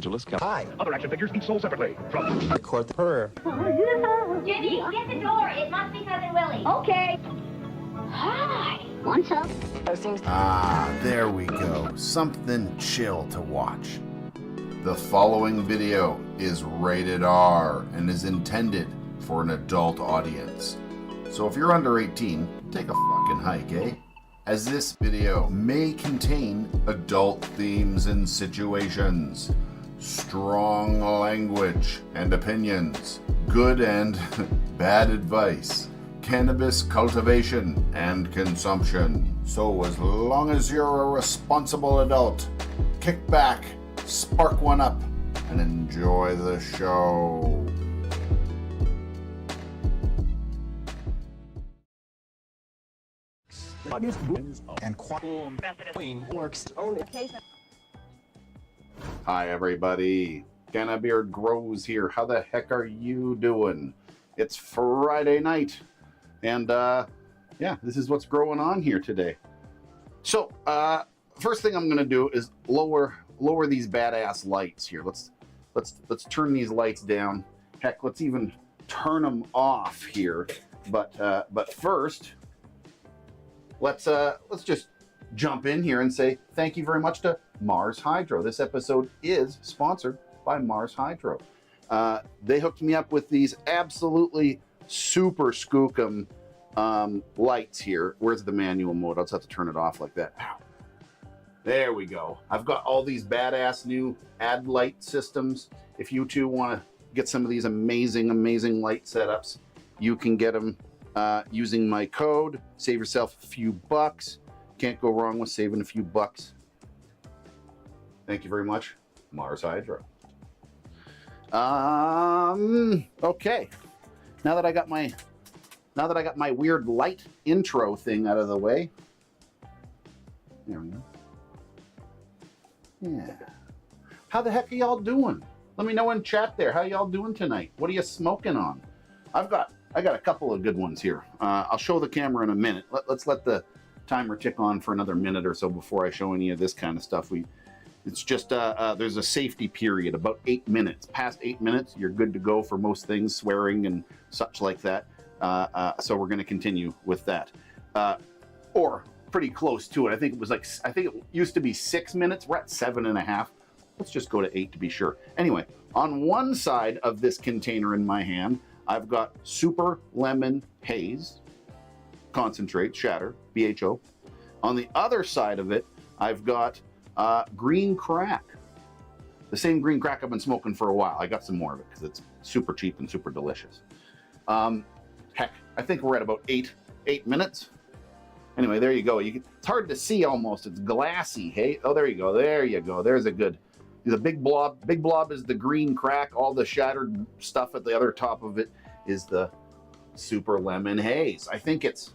Angeles, California. Hi. Other action figures each sold separately. From Record the purr. Jenny, get the door. It must be Cousin Willie. Okay. Hi. What's up? Ah, there we go. Something chill to watch. The following video is rated R and is intended for an adult audience. So if you're under 18, take a fucking hike, eh? As this video may contain adult themes and situations, strong language and opinions, good and bad advice, cannabis cultivation and consumption. So as long as you're a responsible adult, kick back, spark one up, and enjoy the show. And works only. Hi everybody, Cannabeard Grows here. How the heck are you doing? It's Friday night, and yeah, this is what's growing on here today. So first thing I'm gonna do is lower these badass lights here. Let's turn these lights down. Heck, let's even turn them off here. But first, let's just jump in here and say thank you very much to MARSHYDRO. This episode is sponsored by MARSHYDRO. They hooked me up with these absolutely super skookum lights here. Where's the manual mode? I'll just have to turn it off like that. There we go. I've got all these badass new ADLITE systems. If you too want to get some of these amazing light setups, you can get them using my code. Save yourself a few bucks. Can't go wrong with saving a few bucks. Thank you very much, MARSHYDRO. Okay. Now that I got my weird light intro thing out of the way. There we go. Yeah. How the heck are y'all doing? Let me know in chat there. How y'all doing tonight? What are you smoking on? I got a couple of good ones here. I'll show the camera in a minute. Let's let the timer tick on for another minute or so before I show any of this kind of stuff. It's just there's a safety period, about 8 minutes. Past 8 minutes, you're good to go for most things, swearing and such like that. So we're going to continue with that, or pretty close to it. I think it used to be 6 minutes. We're at 7.5. Let's just go to 8 to be sure. Anyway, on one side of this container in my hand, I've got Super Lemon Haze, concentrate, shatter, BHO. On the other side of it, I've got Green Crack. The same green crack I've been smoking for a while. I got some more of it because it's super cheap and super delicious. Heck, I think we're at about 8 minutes. Anyway, there you go. It's hard to see almost. It's glassy. Hey, oh, there you go. There you go. There's a good. The big blob. Big blob is the green crack. All the shattered stuff at the other top of it is the Super Lemon Haze. I think it's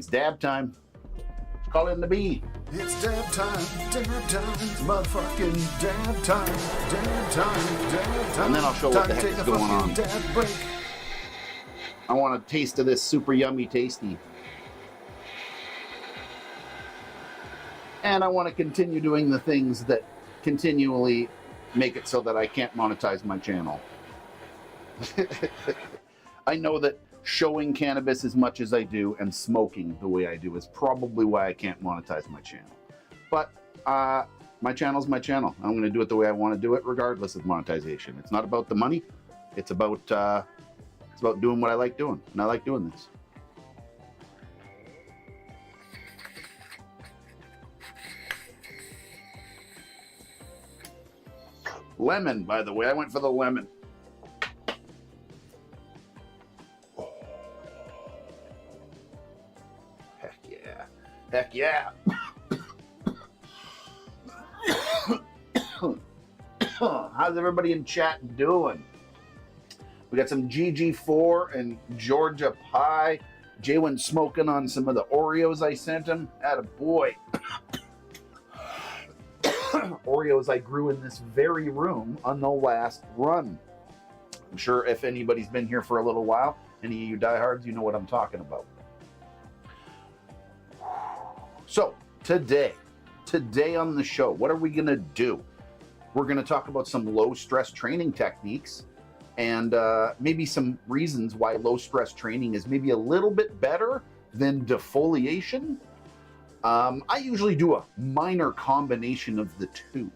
dab time. Let's call it in the bee. It's dab time, motherfucking dab time, dab time. And then I'll show what the heck is going on. I want a taste of this super yummy tasty. And I want to continue doing the things that continually make it so that I can't monetize my channel. I know that showing cannabis as much as I do and smoking the way I do is probably why I can't monetize my channel. But my channel's my channel. I'm going to do it the way I want to do it regardless of monetization. It's not about the money. It's about doing what I like doing. And I like doing this. Lemon, by the way. I went for the lemon. Oh. Heck yeah. Heck yeah. How's everybody in chat doing? We got some GG4 and Georgia Pie. Jaywen's smoking on some of the Oreos I sent him. Attaboy. Oreos I grew in this very room on the last run. I'm sure if anybody's been here for a little while, any of you diehards, you know what I'm talking about. So today on the show, what are we gonna do? We're going to talk about some low stress training techniques and maybe some reasons why low stress training is maybe a little bit better than defoliation. I usually do a minor combination of the two.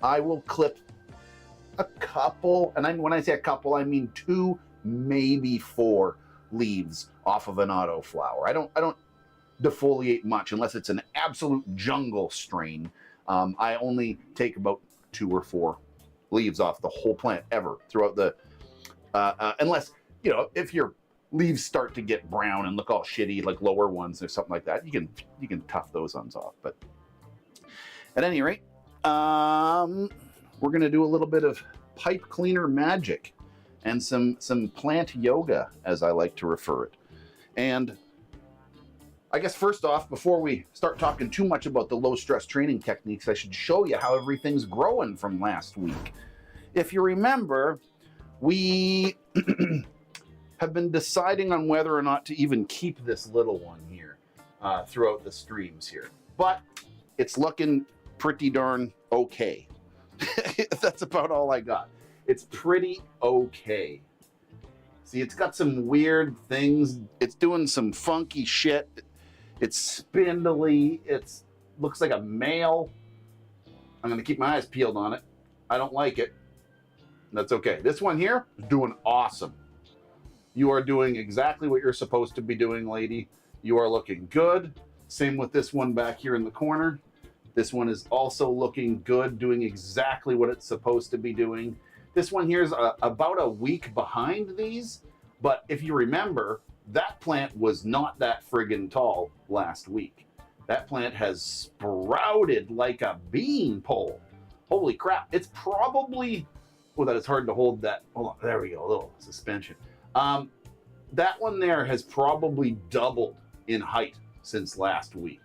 I will clip a couple, and when I say a couple, I mean 2, maybe 4 leaves off of an autoflower. I don't defoliate much unless it's an absolute jungle strain. I only take about 2 or 4 leaves off the whole plant ever throughout the, unless, you know, if your leaves start to get brown and look all shitty, like lower ones or something like that, you can tough those ones off. But at any rate, we're going to do a little bit of pipe cleaner magic and some plant yoga, as I like to refer it. And I guess first off, before we start talking too much about the low stress training techniques, I should show you how everything's growing from last week. If you remember, we have been deciding on whether or not to even keep this little one here throughout the streams here. But it's looking pretty darn okay. That's about all I got. It's pretty okay. See, it's got some weird things. It's doing some funky shit. It's spindly. It looks like a male. I'm going to keep my eyes peeled on it. I don't like it. That's okay. This one here is doing awesome. You are doing exactly what you're supposed to be doing, lady. You are looking good. Same with this one back here in the corner. This one is also looking good, doing exactly what it's supposed to be doing. This one here is about a week behind these, but if you remember, that plant was not that friggin' tall last week. That plant has sprouted like a bean pole. Holy crap. It's probably, oh, that is hard to hold that. Hold on, there we go, a little suspension. That one there has probably doubled in height since last week.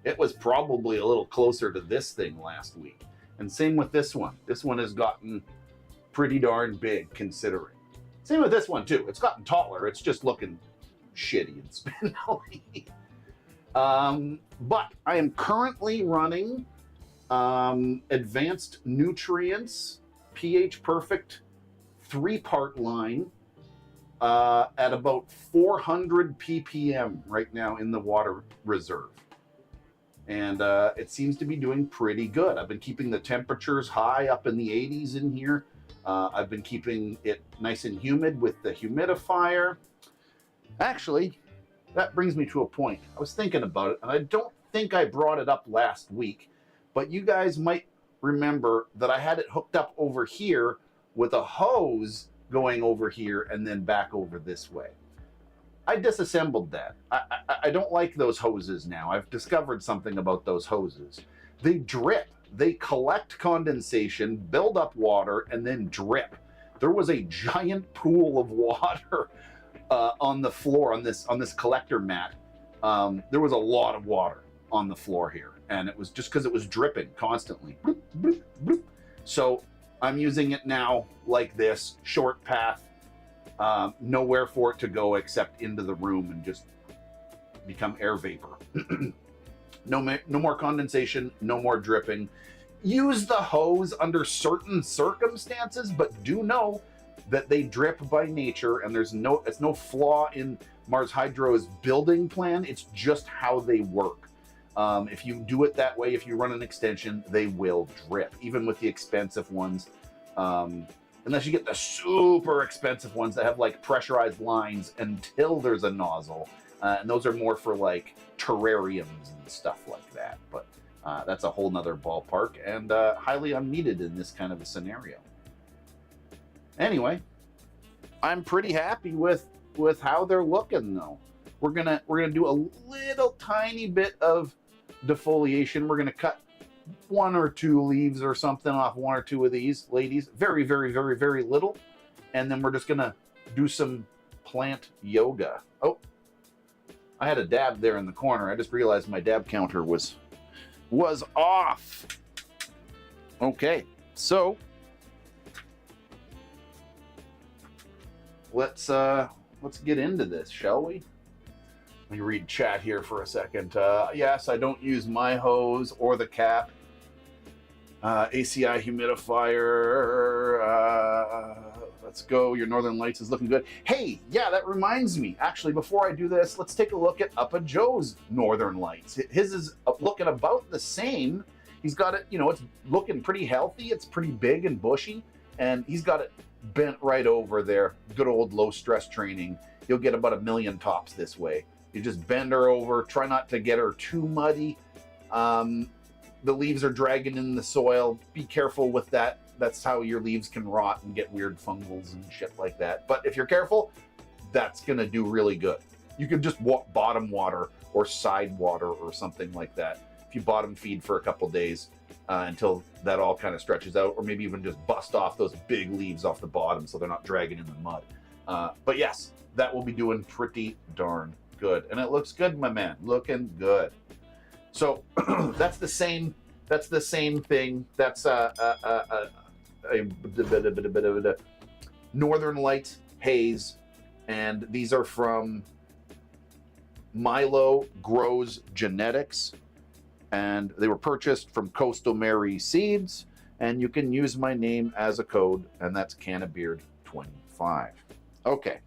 It was probably a little closer to this thing last week. And same with this one. This one has gotten pretty darn big considering. Same with this one too. It's gotten taller. It's just looking shitty and spindly. But I am currently running Advanced Nutrients pH Perfect 3-part line at about 400 ppm right now in the water reserve. And it seems to be doing pretty good. I've been keeping the temperatures high up in the 80s in here. I've been keeping it nice and humid with the humidifier. Actually, that brings me to a point. I was thinking about it, and I don't think I brought it up last week, but you guys might remember that I had it hooked up over here with a hose going over here and then back over this way. I disassembled that. I don't like those hoses now. I've discovered something about those hoses. They drip. They collect condensation, build up water, and then drip. There was a giant pool of water on the floor on this collector mat. There was a lot of water on the floor here, and it was just because it was dripping constantly. Bloop, bloop, bloop. So I'm using it now like this, short path. Nowhere for it to go except into the room and just become air vapor. No more condensation, no more dripping. Use the hose under certain circumstances, but do know that they drip by nature, and it's no flaw in MARSHYDRO's building plan. It's just how they work. If you do it that way, if you run an extension, they will drip, even with the expensive ones. Unless you get the super expensive ones that have like pressurized lines until there's a nozzle. And those are more for like terrariums and stuff like that. But that's a whole nother ballpark and highly unneeded in this kind of a scenario. Anyway, I'm pretty happy with how they're looking though. We're gonna do a little tiny bit of defoliation. We're gonna cut 1 or 2 leaves or something off 1 or 2 of these ladies. Very, very, very, very little. And then we're just gonna do some plant yoga. Oh, I had a dab there in the corner. I just realized my dab counter was off. Okay, so let's get into this, shall we? Let me read chat here for a second. Yes, I don't use my hose or the cap. ACI humidifier. Let's go. Your Northern Lights is looking good. Hey, yeah, that reminds me. Actually, before I do this, let's take a look at Uppa Joe's Northern Lights. His is looking about the same. He's got it, you know, it's looking pretty healthy. It's pretty big and bushy, and he's got it bent right over there. Good old low stress training. You'll get about 1 million tops this way. You just bend her over. Try not to get her too muddy. The leaves are dragging in the soil. Be careful with that. That's how your leaves can rot and get weird fungals and shit like that. But if you're careful, that's going to do really good. You can just bottom water or side water or something like that. If you bottom feed for a couple days until that all kind of stretches out, or maybe even just bust off those big leaves off the bottom so they're not dragging in the mud. But yes, that will be doing pretty darn good. And it looks good, my man. Looking good. So that's the same thing. That's a Northern Light haze, and these are from Milo Grows Genetics, and they were purchased from Coastal Mary Seeds, and you can use my name as a code, and that's Cannabeard25. Okay.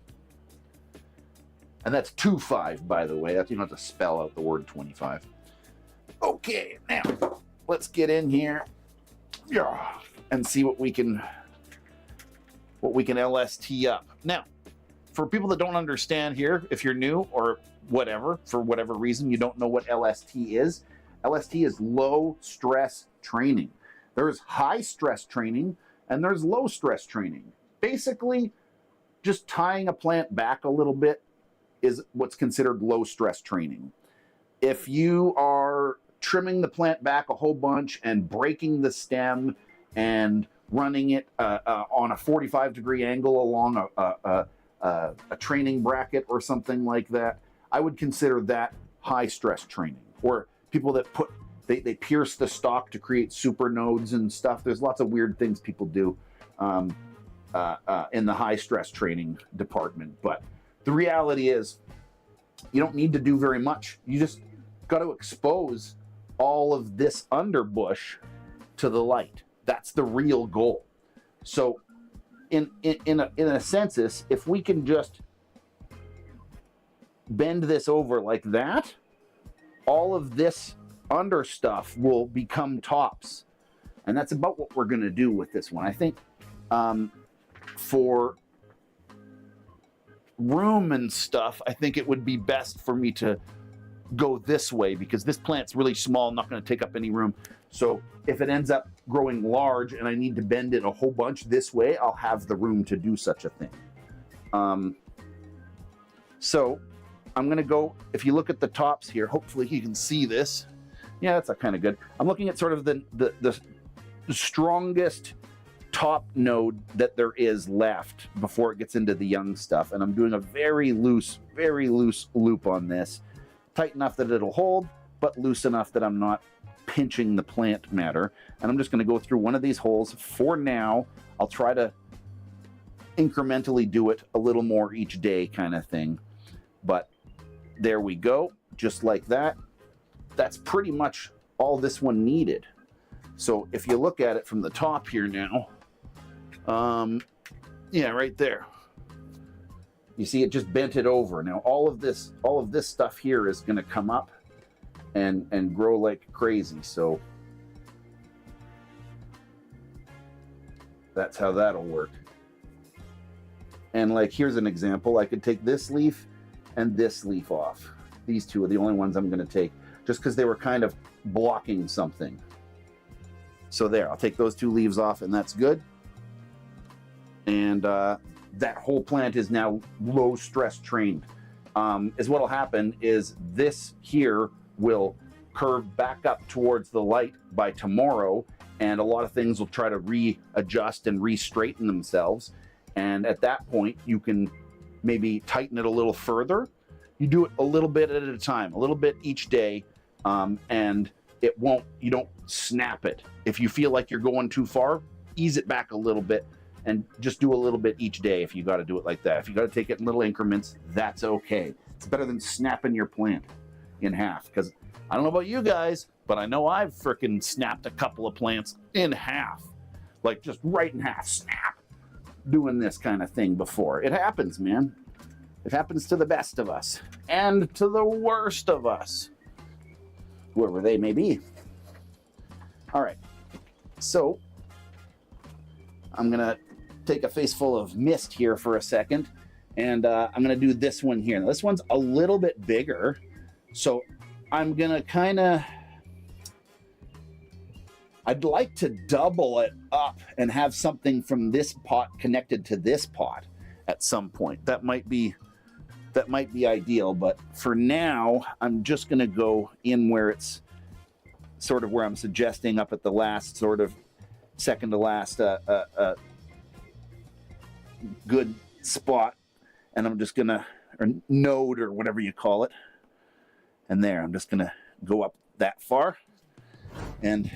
And that's 25, by the way. That's, you don't have to spell out the word 25. Okay, now let's get in here and see what we can LST up. Now, for people that don't understand here, if you're new or whatever, for whatever reason you don't know what LST is low stress training. There's high stress training and there's low stress training. Basically, just tying a plant back a little bit is what's considered low stress training. If you are trimming the plant back a whole bunch and breaking the stem and running it on a 45-degree angle along a training bracket or something like that, I would consider that high stress training. Or people that they pierce the stalk to create supernodes and stuff. There's lots of weird things people do in the high stress training department. But the reality is you don't need to do very much. You just got to expose all of this underbush to the light. That's the real goal. So in a census, if we can just bend this over like that, all of this under stuff will become tops. And that's about what we're going to do with this one. I think for room and stuff, I think it would be best for me to go this way because this plant's really small, not going to take up any room. So if it ends up growing large and I need to bend it a whole bunch this way, I'll have the room to do such a thing. So I'm going to go, if you look at the tops here, hopefully you can see this. Yeah, that's kind of good. I'm looking at sort of the strongest top node that there is left before it gets into the young stuff. And I'm doing a very loose loop on this. Tight enough that it'll hold, but loose enough that I'm not pinching the plant matter. And I'm just going to go through one of these holes for now. I'll try to incrementally do it a little more each day kind of thing. But there we go, just like that. That's pretty much all this one needed. So if you look at it from the top here now, yeah, right there. You see it just bent it over. Now all of this stuff here is going to come up and grow like crazy. So that's how that'll work. And like here's an example. I could take this leaf and this leaf off. These two are the only ones I'm going to take just because they were kind of blocking something. So there, I'll take those two leaves off and that's good. And that whole plant is now low stress trained. Is what'll happen is this here will curve back up towards the light by tomorrow, and a lot of things will try to readjust and re-straighten themselves. And at that point, you can maybe tighten it a little further. You do it a little bit at a time, a little bit each day, and you don't snap it. If you feel like you're going too far, ease it back a little bit and just do a little bit each day if you got to do it like that. If you got to take it in little increments, that's okay. It's better than snapping your plant in half, because I don't know about you guys, but I know I've frickin' snapped a couple of plants in half, like just right in half, snap, doing this kind of thing before. It happens, man. It happens to the best of us and to the worst of us, whoever they may be. All right, so I'm gonna take a face full of mist here for a second, and I'm gonna do this one here. Now, this one's a little bit bigger, so I'm gonna I'd like to double it up and have something from this pot connected to this pot at some point. That might be ideal, but for now, I'm just gonna go in where it's sort of where I'm suggesting, up at the last sort of second to last good spot, and I'm just gonna, or node or whatever you call it, and there, I'm just gonna go up that far, and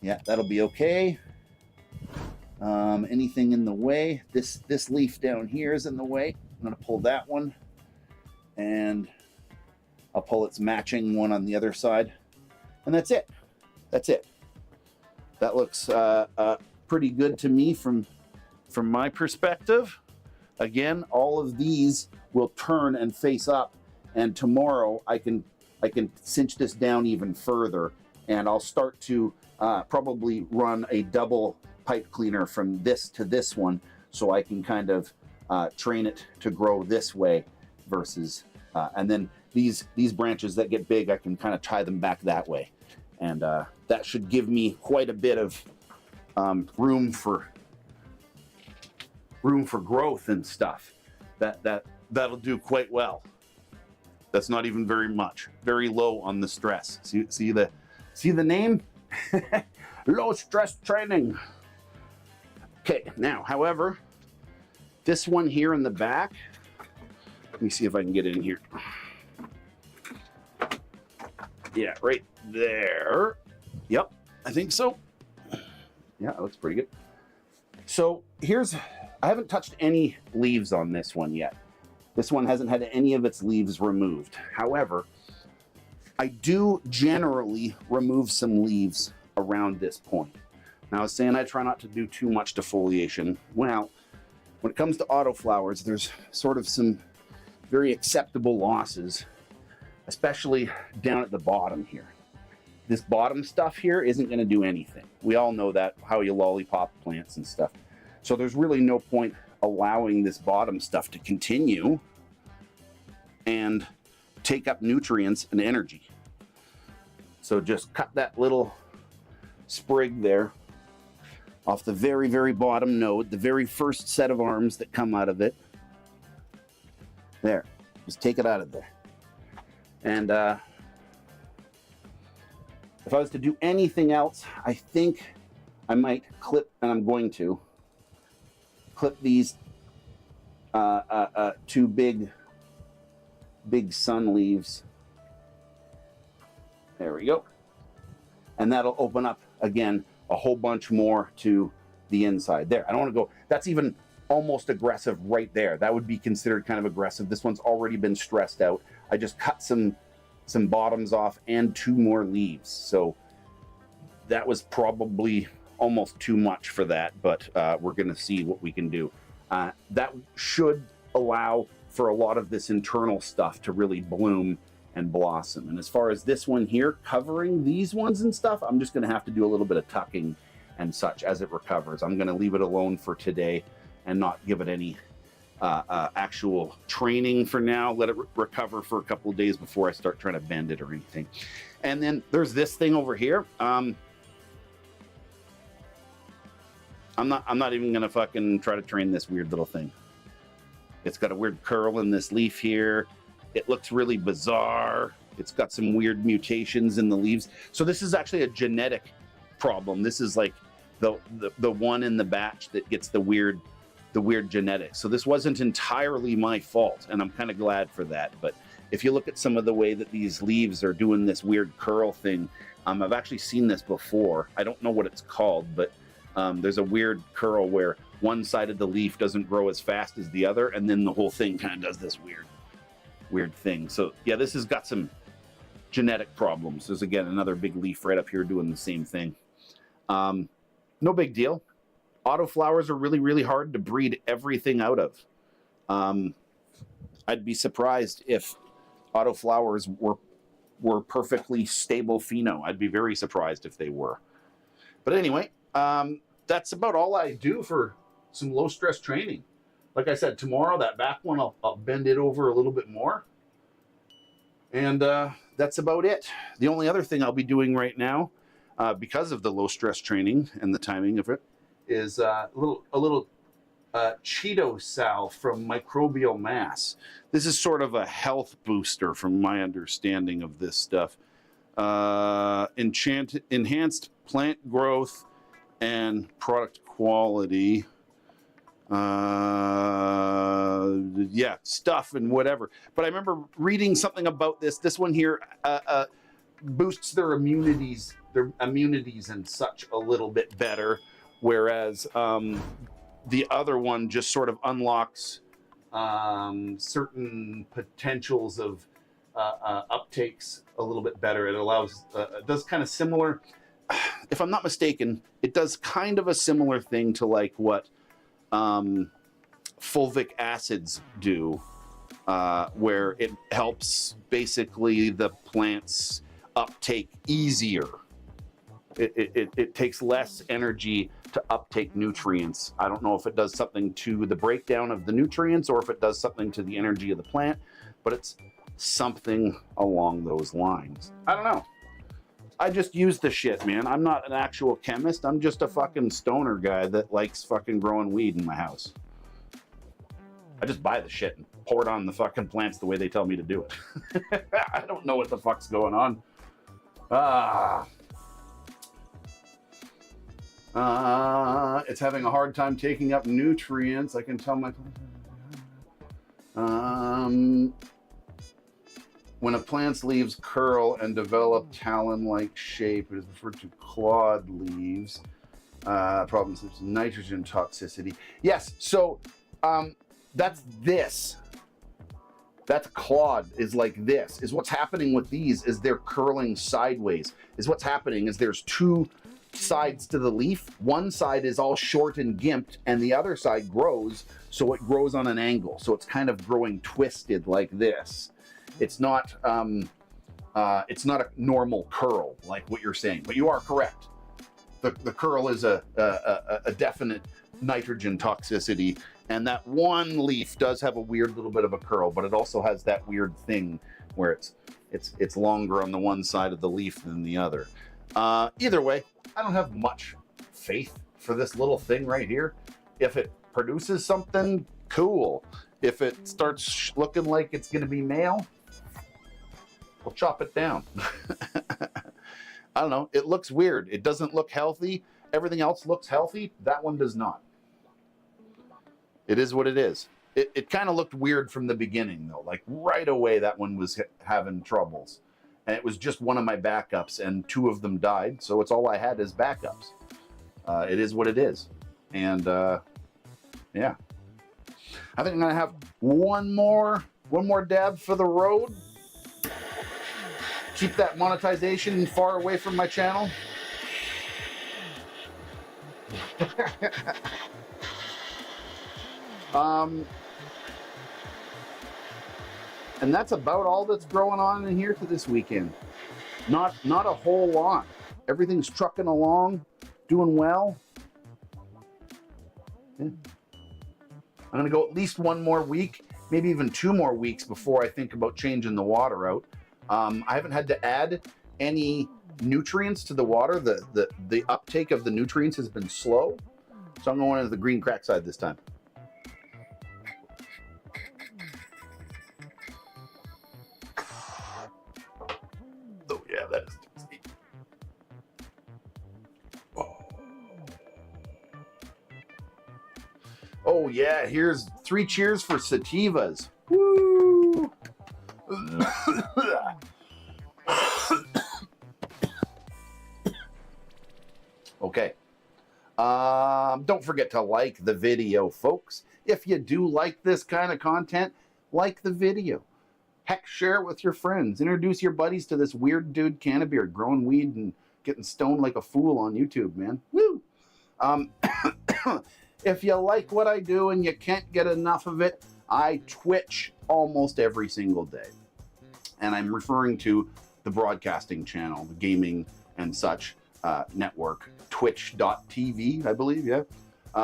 yeah, that'll be okay. Anything in the way, this leaf down here is in the way. I'm gonna pull that one, and I'll pull its matching one on the other side, and that's it. That's it. That looks pretty good to me from my perspective. Again, all of these will turn and face up, and tomorrow I can cinch this down even further, and I'll start to probably run a double pipe cleaner from this to this one, so I can kind of train it to grow this way versus, and then these branches that get big, I can kind of tie them back that way, and that should give me quite a bit of room for growth and stuff. That'll do quite well. That's not even very much. Very low on the stress. See the name? Low stress training. Okay, now, however, this one here in the back, let me see if I can get it in here. Yeah, right there. Yep, I think so. Yeah, that looks pretty good. So I haven't touched any leaves on this one yet. This one hasn't had any of its leaves removed. However, I do generally remove some leaves around this point. Now, I was saying I try not to do too much defoliation. Well, when it comes to autoflowers, there's sort of some very acceptable losses, especially down at the bottom here. This bottom stuff here isn't going to do anything. We all know that, how you lollipop plants and stuff. So there's really no point allowing this bottom stuff to continue and take up nutrients and energy. So just cut that little sprig there off the very, very bottom node, the very first set of arms that come out of it. There, just take it out of there. And if I was to do anything else, I think I might clip, and I'm going to clip these two big sun leaves. There we go. And that'll open up again a whole bunch more to the inside there. I don't want to go, that's even almost aggressive right there. That would be considered kind of aggressive. This one's already been stressed out. I just cut some bottoms off and two more leaves. So that was probably almost too much for that, but we're gonna see what we can do. That should allow for a lot of this internal stuff to really bloom and blossom. And as far as this one here, covering these ones and stuff, I'm just gonna have to do a little bit of tucking and such as it recovers. I'm gonna leave it alone for today and not give it any actual training for now. Let it recover for a couple of days before I start trying to bend it or anything. And then there's this thing over here. I'm not even gonna fucking try to train this weird little thing. It's got a weird curl in this leaf here. It looks really bizarre. It's got some weird mutations in the leaves. So this is actually a genetic problem. This is like the one in the batch that gets the weird genetics. So this wasn't entirely my fault, and I'm kind of glad for that. But if you look at some of the way that these leaves are doing this weird curl thing, I've actually seen this before. I don't know what it's called, but there's a weird curl where one side of the leaf doesn't grow as fast as the other, and then the whole thing kind of does this weird thing. So yeah, this has got some genetic problems. There's, again, another big leaf right up here doing the same thing. No big deal. Autoflowers are really, really hard to breed everything out of. I'd be surprised if autoflowers were perfectly stable pheno. I'd be very surprised if they were. But anyway, that's about all I do for some low-stress training. Like I said, tomorrow, that back one, I'll bend it over a little bit more. And that's about it. The only other thing I'll be doing right now, because of the low-stress training and the timing of it, is a little Cheeto Sal from Microbial Mass. This is sort of a health booster from my understanding of this stuff. Enhanced plant growth and product quality. Yeah, stuff and whatever. But I remember reading something about this. This one here boosts their immunities and such a little bit better, whereas the other one just sort of unlocks certain potentials of uptakes a little bit better. It allows, it does kind of similar, if I'm not mistaken, it does kind of a similar thing to like what fulvic acids do, where it helps basically the plants uptake easier. It takes less energy to uptake nutrients. I don't know if it does something to the breakdown of the nutrients or if it does something to the energy of the plant, but it's something along those lines. I don't know. I just use the shit, man. I'm not an actual chemist. I'm just a fucking stoner guy that likes fucking growing weed in my house. I just buy the shit and pour it on the fucking plants the way they tell me to do it. I don't know what the fuck's going on. It's having a hard time taking up nutrients. I can tell my... when a plant's leaves curl and develop talon-like shape, it is referred to clawed leaves. Problems with nitrogen toxicity. Yes, so that's this. That's clawed, is like this. Is what's happening with these is they're curling sideways. Is what's happening is there's two sides to the leaf. One side is all short and gimped, and the other side grows, so it grows on an angle. So it's kind of growing twisted like this. It's not a normal curl like what you're saying, but you are correct. The curl is a definite nitrogen toxicity, and that one leaf does have a weird little bit of a curl, but it also has that weird thing where it's longer on the one side of the leaf than the other. Either way, I don't have much faith for this little thing right here. If it produces something, cool. If it starts looking like it's going to be male, we'll chop it down. I don't know. It looks weird. It doesn't look healthy. Everything else looks healthy. That one does not. It is what it is. It kind of looked weird from the beginning, though. Like right away, that one was having troubles. And it was just one of my backups, and two of them died. So it's all I had as backups. It is what it is. And yeah. I think I'm going to have one more dab for the road. Keep that monetization far away from my channel. And that's about all that's growing on in here for this weekend. Not a whole lot. Everything's trucking along, doing well. Yeah. I'm gonna go at least one more week, maybe even 2 more weeks before I think about changing the water out. I haven't had to add any nutrients to the water. The uptake of the nutrients has been slow. So I'm going to the green crack side this time. Oh yeah, that is tasty. Oh yeah, here's 3 cheers for sativas. Woo! Okay. Don't forget to like the video, folks. If you do like this kind of content, like the video. Heck, share it with your friends. Introduce your buddies to this weird dude, Cannabeard, growing weed and getting stoned like a fool on YouTube, man. Woo! If you like what I do and you can't get enough of it, I Twitch almost every single day. And I'm referring to the broadcasting channel, the gaming and such network, twitch.tv, I believe, yeah. /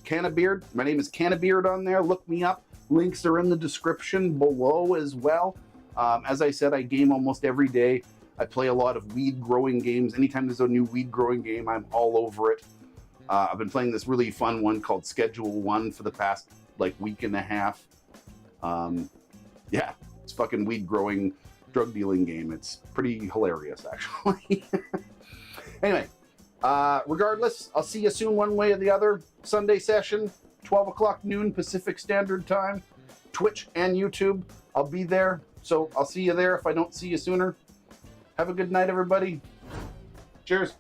Cannabeard. My name is Cannabeard on there. Look me up. Links are in the description below as well. As I said, I game almost every day. I play a lot of weed growing games. Anytime there's a new weed growing game, I'm all over it. I've been playing this really fun one called Schedule 1 for the past like week and a half. Yeah, it's fucking weed growing, drug dealing game. It's pretty hilarious, actually. Anyway, regardless, I'll see you soon one way or the other. Sunday session, 12 o'clock noon Pacific Standard Time, Twitch and YouTube. I'll be there, so I'll see you there if I don't see you sooner. Have a good night, everybody. Cheers.